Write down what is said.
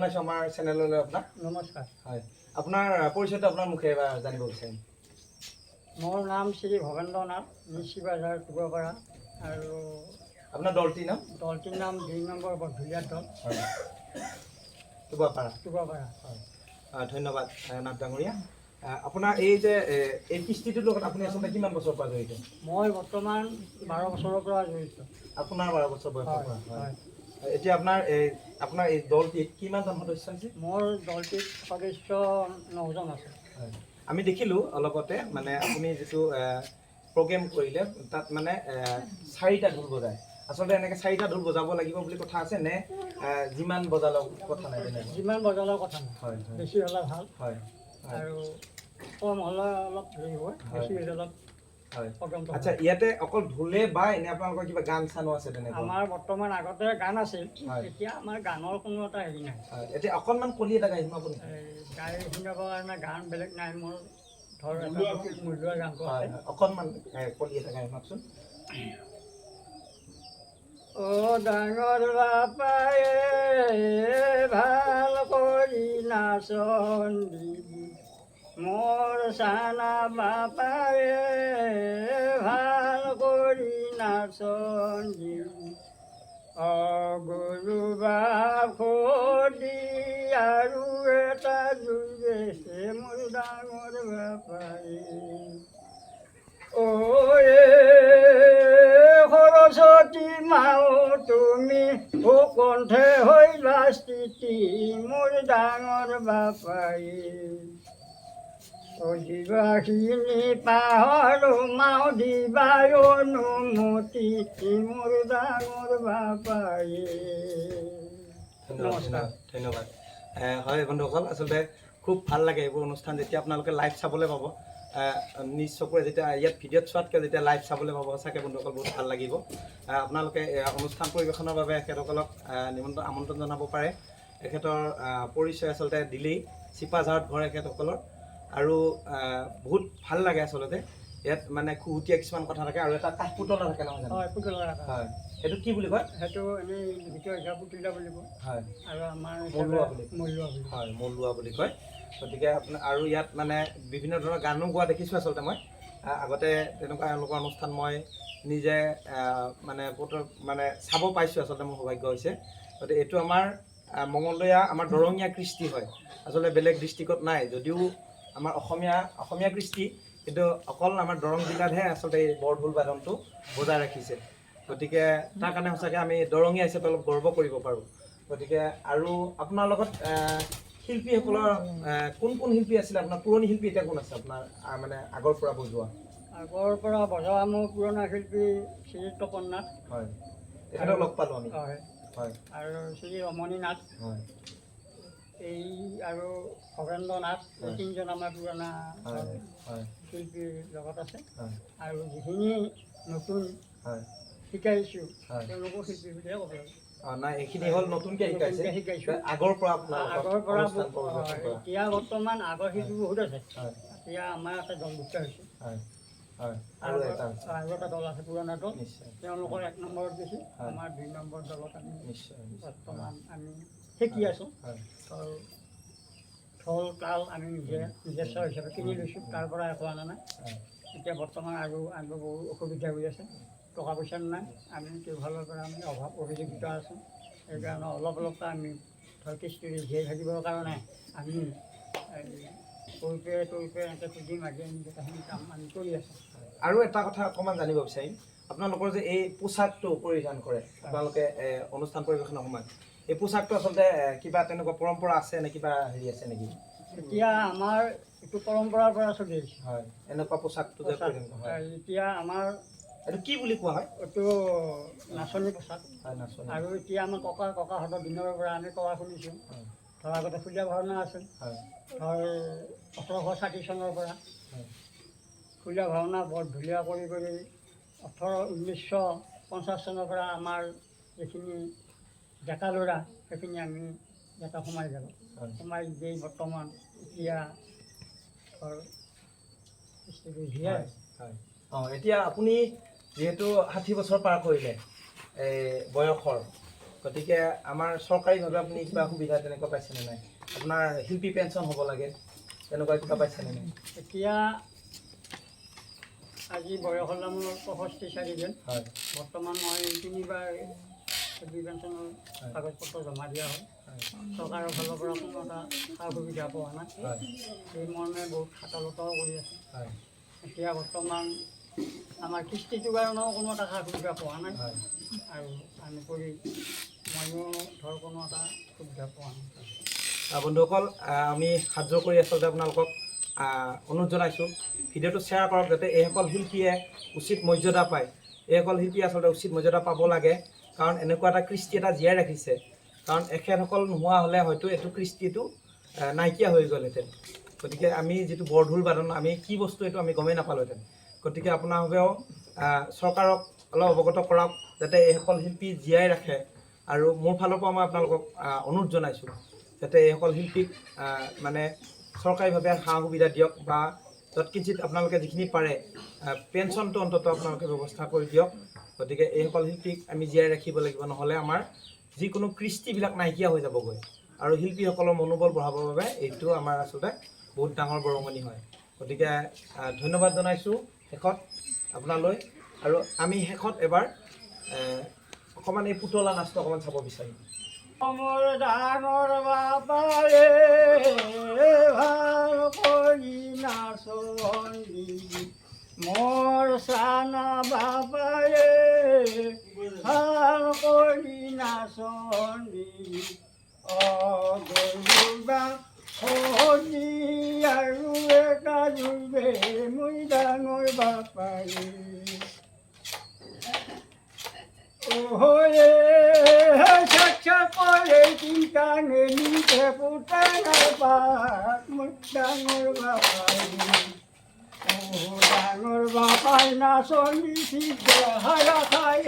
জনাইছোঁ আমাৰ চেনেললৈ আপোনাক। নমস্কাৰ। হয়, আপোনাৰ পৰিচয়টো আপোনাৰ মুখে এবাৰ জানিব বিচাৰিম। মোৰ নাম শ্ৰী ভৱেন্দ্ৰ নাথ, নিচি বাজাৰ টুকুৰাপাৰা। আৰু আপোনাৰ দলটিৰ নাম? দলটিৰ নাম ২ নম্বৰ বৰঢুলীয়া দল। হয়, টুকুৰাপাৰা। টুকুৰাপাৰা। হয়, ধন্যবাদ নাথ ডাঙৰীয়া। আপোনাৰ এই যে এই কৃষ্টিটোৰ লগত আপুনি আচলতে কিমান বছৰৰ পৰা জড়িত? মই বৰ্তমান ১২ বছৰৰ পৰা জড়িত। আপোনাৰ ১২ বছৰ বয়সৰ পৰা? হয়। এতিয়া আপোনাৰ এই দলটিত কিমানজন সদস্য আছে? মোৰ দলটিত সদস্য ৯জন আছে। হয়, আমি দেখিলোঁ অলপতে মানে আপুনি যিটো প্ৰগ্ৰেম কৰিলে তাত মানে ৪টা ঢোল বজায়। আচলতে এনেকৈ 4টা ঢোল বজাব লাগিব বুলি কথা আছে নে যিমান বজালেও কথা নাই? যিমান বজালেও কথা নাই। হয়, বেছি হ'লে ভাল। হয়, আৰু কম হ'লে অলপ হেৰি হয়, বেছি হ'লে অলপ। হয়, আচ্ছা, ইয়াতে অকল ঢোলে বা এনে আপোনালোকৰ কিবা গান চানো আছে তেনেকুৱা? আমাৰ বৰ্তমান আগতে গান আছিল, এতিয়া আমাৰ গানৰ কোনো এটা হেৰি নাই। এতিয়া অকণমান কলি এটা গাই আপুনি? গাই শুনাবৰ কাৰণে গান বেলেগ নাই মোৰ, ধৰ এটা মূল্যৰ গানটো আছে। অকণমান কলি এটা গাই শুনাওকচোন। অ' ডাঙৰ বাপায়ে ভাল কৰি নাচন দিবি, মোৰ চানা বাপায়ে ভাল কৰি নাচন দিবি, গৰু বাপ দি আৰু এটা জুইছে মোৰ ডাঙৰ বাপায়ে। সৰস্বতী মাও তুমি কণ্ঠে হৈলা স্থিতি, মোৰ ডাঙৰ বাপায়ে। দিবাখিনি পাহৰো মাও দিবা অনুমতি, মোৰ ডাঙৰ বাপায়ে। নমস্কাৰ, ধন্যবাদ। হয় বন্ধুসকল, আচলতে খুব ভাল লাগে এইবোৰ অনুষ্ঠান যেতিয়া আপোনালোকে লাইভ চাবলৈ পাব। নিজ চকুৰে যেতিয়া ইয়াত ভিডিঅ'ত চোৱাতকৈ যেতিয়া লাইভ চাবলৈ পাব, সঁচাকৈ বন্ধুসকল বহুত ভাল লাগিব। আপোনালোকে অনুষ্ঠান পৰিৱেশনৰ বাবে এখেতসকলক আমন্ত্ৰণ জনাব পাৰে। এখেতৰ পৰিচয় আচলতে দিলেই, চিপাঝাৰত ঘৰ এখেতসকলৰ। আৰু বহুত ভাল লাগে আচলতে ইয়াত মানে খুহুতীয়া কিছুমান কথা থাকে। আৰু এটা কাঠ পুতলা থাকে নহয় জানো? হয়, পুতলা থাকে। হয়, সেইটো কি বুলি কয়? সেইটো এনেই ভিতৰৰ হিচাপ পুতলা বুলি কয়। হয়, আৰু আমাৰ মলুৱা বুলি হয়, মলুৱা বুলি কয়। গতিকে আৰু ইয়াত মানে বিভিন্ন ধৰণৰ গানো গোৱা দেখিছোঁ আচলতে মই। আগতে তেনেকুৱা এওঁলোকৰ অনুষ্ঠান মই নিজে মানে চাব পাইছোঁ, আচলতে মোৰ সৌভাগ্য হৈছে। গতিকে এইটো আমাৰ মঙলদৈয়া, আমাৰ দৰঙীয়া কৃষ্টি হয়, আচলতে বেলেগ ডিষ্ট্ৰিক্টত নাই। যদিও আমাৰ অসমীয়া কৃষ্টি, কিন্তু অকল আমাৰ দৰং জিলাতহে আচলতে এই বৰঢোল বাদনটো বজাই ৰাখিছে। গতিকে তাৰ কাৰণে সঁচাকৈ আমি দৰঙীয়া হিচাপে অলপ গৰ্ব কৰিব পাৰোঁ। গতিকে আৰু আপোনাৰ লগত শিল্পীসকলৰ কোন কোন শিল্পী আছিলে? আপোনাৰ পুৰণি শিল্পী এতিয়া কোন আছে আপোনাৰ মানে আগৰ পৰা বজোৱা? আগৰ পৰা বজোৱা মোৰ পুৰণা শিল্পী শ্ৰী তপন নাথ। হয়, তেখেতক লগ পালোঁ আমি। হয়, হয়, আৰু শ্ৰী ৰমণী নাথ। হয়, এই আৰু ভৱেন্দ্ৰ নাথ। এই তিনিজন আমাৰ পুৰণা শিল্পীৰ লগত আছে। আৰু যিখিনি নতুন শিকাইছোঁ তেওঁলোকৰ শিল্পী বুলিয়ে ক'ব লাগিব। নাই, এইখিনি হ'ল নতুনকৈ শিকাইছোঁ। আগৰ পৰা এতিয়া বৰ্তমান আগৰ শিল্পী বহুত আছে। এতিয়া আমাৰ এটা দল দুটা হৈছে। আৰু এটা দল আছে, পুৰণা দল। তেওঁলোকৰ 1 নম্বৰত গৈছে, আমাৰ 2 নম্বৰ দলত আমি বৰ্তমান আমি শিকি আছোঁ। আৰু ঢোল তাল আমি নিজস্ব হিচাপে কিনি লৈছোঁ, তাৰ পৰা একো অনা নাই। এতিয়া বৰ্তমান আৰু বহু অসুবিধা হৈ আছে, টকা পইচা নাই। আমি কেইফালৰ পৰা আমি অভিযোজিত আছোঁ। সেইকাৰণে অলপকৈ আমি ধৰ কৃষ্টিৰে জীয়াই থাকিবৰ কাৰণে আমি তলপে এনেকৈ খুজি মাগি এনেকৈ কাম আমি কৰি আছোঁ। আৰু এটা কথা অকণমান জানিব বিচাৰিম, আপোনালোকৰ যে এই পোচাকটো পৰিধান কৰে আপোনালোকে অনুষ্ঠান পৰিৱেশনৰ সময়ত, এই পোচাকটো আচলতে কিবা তেনেকুৱা পৰম্পৰা আছে নে, কিবা হেৰি আছে নেকি? এতিয়া আমাৰ এইটো পৰম্পৰাৰ পৰা চলি আহিছে। হয়, এনেকুৱা পোচাকটো যে এতিয়া আমাৰ এইটো কি বুলি কোৱা হয়? এইটো নাচনী পোচাক। আৰু এতিয়া আমাৰ ককাহঁতৰ দিনৰ পৰা আমি কোৱা শুনিছোঁ। ধৰ আগতে খুলীয়া ভাওনা আছিল, ধৰ 1860 চনৰ পৰা খুলীয়া ভাওনা বৰ ধুনীয়া কৰি 1950 চনৰ পৰা আমাৰ যিখিনি ডেকা ল'ৰা সেইখিনি আমি ডেকা সোমাই গ'লোঁ। সোমাই গৈ বৰ্তমান এতিয়া ধৰ এতিয়া আপুনি যিহেতু 60 বছৰ পাৰ কৰিলে বয়সৰ, গতিকে আমাৰ চৰকাৰীভাৱে আপুনি কিবা সুবিধা তেনেকুৱা পাইছেনে নাই? আপোনাৰ শিল্পী পেঞ্চন হ'ব লাগে তেনেকুৱা কিবা পাইছেনে নাই? এতিয়া আজি বয়স হ'ল মোৰ 64 দিন। হয় বৰ্তমান মই 3বাৰ শিল্পী পেঞ্চনৰ কাগজ পত্ৰ জমা দিয়া হয়। চৰকাৰৰ ফালৰ পৰা কোনো এটা সা সুবিধা পোৱা নাই। সেই মৰ্মে বহুত সাতালতাও কৰি আছে। এতিয়া বৰ্তমান আমাৰ কৃষ্টিটোৰ কাৰণেও কোনো এটা সা সুবিধা পোৱা নাই আৰু আনুপৰি ময়ো ধৰ কোনো এটা সুবিধা পোৱা নাই। বন্ধুসকল, আমি সাহায্য কৰি আচলতে আপোনালোকক অনুৰোধ জনাইছোঁ, ভিডিঅ'টো শ্বেয়াৰ কৰক যাতে এইসকল শিল্পীয়ে উচিত মৰ্যাদা পায়। এইসকল শিল্পীয়ে আচলতে উচিত মৰ্যাদা পাব লাগে, কাৰণ এনেকুৱা এটা কৃষ্টি এটা জীয়াই ৰাখিছে। কাৰণ এখেতসকল নোহোৱা হ'লে হয়তো এইটো কৃষ্টিটো নাইকিয়া হৈ গ'লহেঁতেন। গতিকে আমি যিটো বৰঢোল বাদন আমি কি বস্তু এইটো আমি গমেই নাপালোহেঁতেন। গতিকে আপোনালোকেও চৰকাৰক অলপ অৱগত কৰক যাতে এইসকল শিল্পী জীয়াই ৰাখে। আৰু মোৰ ফালৰ পৰা মই আপোনালোকক অনুৰোধ জনাইছোঁ যাতে এইসকল শিল্পীক মানে চৰকাৰীভাৱে সা সুবিধা দিয়ক, বা তৎকিঞ্চিত আপোনালোকে যিখিনি পাৰে পেঞ্চনটো অন্ততঃ আপোনালোকে ব্যৱস্থা কৰি দিয়ক। গতিকে এইসকল শিল্পীক আমি জীয়াই ৰাখিব লাগিব, নহ'লে আমাৰ যিকোনো কৃষ্টিবিলাক নাইকিয়া হৈ যাবগৈ। আৰু শিল্পীসকলৰ মনোবল বঢ়াবৰ বাবে এইটো আমাৰ আচলতে বহুত ডাঙৰ বৰঙণি হয়। গতিকে ধন্যবাদ জনাইছোঁ শেষত আপোনালৈ। আৰু আমি শেষত এবাৰ অকণমান এই পুতলা নাচটো অকণমান চাব বিচাৰিম। মোৰ ডাঙৰ বাপাৰে ভাল কৰি নাচনি, মোৰ চানা বাপাৰে ভাল কৰি নাচনি, অগৰুবা সনি আৰু এটা জুবে মোৰ ডাঙৰ বাপাৰে। পৰে চিন্তা নিতে পুতানাৰ পাক মোৰ ডাঙৰ বাপাই, ডাঙৰ বাপাই নাচনি হাৰা খাই